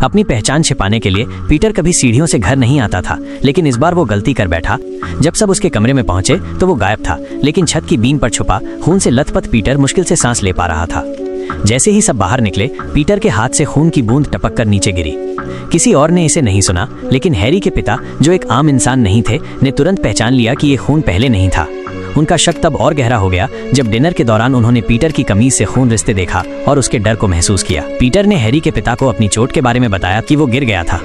अपनी पहचान छिपाने के लिए पीटर कभी सीढ़ियों से घर नहीं आता था, लेकिन इस बार वो गलती कर बैठा। जब सब उसके कमरे में पहुंचे तो वो गायब था, लेकिन छत की बीम पर छुपा खून से लथपथ पीटर मुश्किल से सांस ले पा रहा था। जैसे ही सब बाहर निकले, पीटर के हाथ से खून की बूंद टपक कर नीचे गिरी। किसी और ने इसे नहीं सुना, लेकिन हैरी के पिता, जो एक आम इंसान नहीं थे, ने तुरंत पहचान लिया कि ये खून पहले नहीं था। उनका शक तब और गहरा हो गया जब डिनर के दौरान उन्होंने पीटर की कमीज से खून रिश्ते देखा और उसके डर को महसूस किया। पीटर ने हैरी के पिता को अपनी चोट के बारे में बताया कि वो गिर गया था।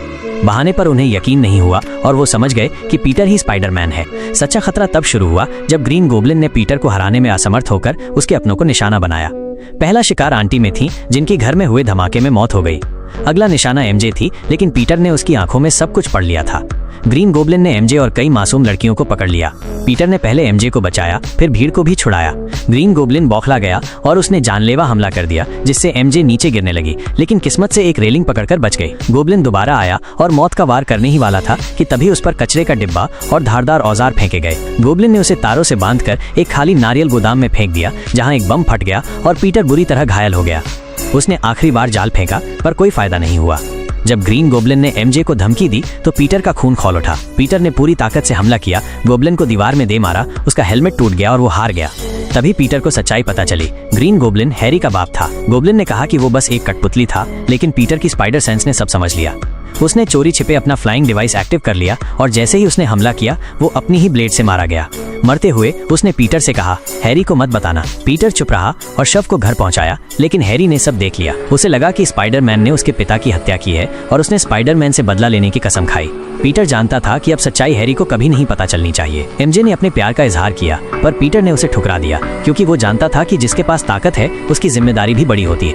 बहाने पर उन्हें यकीन नहीं हुआ और वो समझ गए कि पीटर ही स्पाइडरमैन है। सच्चा खतरा तब शुरू हुआ जब ग्रीन गोब्लिन ने पीटर को हराने में असमर्थ होकर उसके अपनों को निशाना बनाया। पहला शिकार आंटी में थी, जिनकी घर में हुए धमाके में मौत हो गई। अगला निशाना एमजे थी, लेकिन पीटर ने उसकी आंखों में सब कुछ पढ़ लिया था। ग्रीन गोब्लिन ने एमजे और कई मासूम लड़कियों को पकड़ लिया। पीटर ने पहले एमजे को बचाया, फिर भीड़ को भी छुड़ाया। ग्रीन गोब्लिन बौखला गया और उसने जानलेवा हमला कर दिया, जिससे एमजे नीचे गिरने लगी, लेकिन किस्मत से एक रेलिंग पकड़कर बच गई। गोब्लिन दोबारा आया और मौत का वार करने ही वाला था कि तभी उस पर कचरे का डिब्बा और धारदार औजार फेंके गए। गोब्लिन ने उसे तारों से बांधकर एक खाली नारियल गोदाम में फेंक दिया, जहां एक बम फट गया और पीटर बुरी तरह घायल हो गया। उसने आखिरी बार जाल फेंका, पर कोई फायदा नहीं हुआ। जब ग्रीन गोब्लिन ने एमजे को धमकी दी तो पीटर का खून खौल उठा। पीटर ने पूरी ताकत से हमला किया, गोब्लिन को दीवार में दे मारा, उसका हेलमेट टूट गया और वो हार गया। तभी पीटर को सच्चाई पता चली। ग्रीन गोब्लिन हैरी का बाप था। गोब्लिन ने कहा कि वो बस एक कठपुतली था, लेकिन पीटर की स्पाइडर सेंस ने सब समझ लिया। उसने चोरी छिपे अपना फ्लाइंग डिवाइस एक्टिव कर लिया और जैसे ही उसने हमला किया, वो अपनी ही ब्लेड से मारा गया। मरते हुए उसने पीटर से कहा, हैरी को मत बताना। पीटर चुप रहा और शव को घर पहुंचाया, लेकिन हैरी ने सब देख लिया। उसे लगा कि स्पाइडरमैन ने उसके पिता की हत्या की है और उसने स्पाइडरमैन से बदला लेने की कसम खाई। पीटर जानता था कि अब सच्चाई हैरी को कभी नहीं पता चलनी चाहिए। एमजे ने अपने प्यार का इजहार किया, पर पीटर ने उसे ठुकरा दिया, क्योंकि वो जानता था कि जिसके पास ताकत है उसकी जिम्मेदारी भी बड़ी होती है।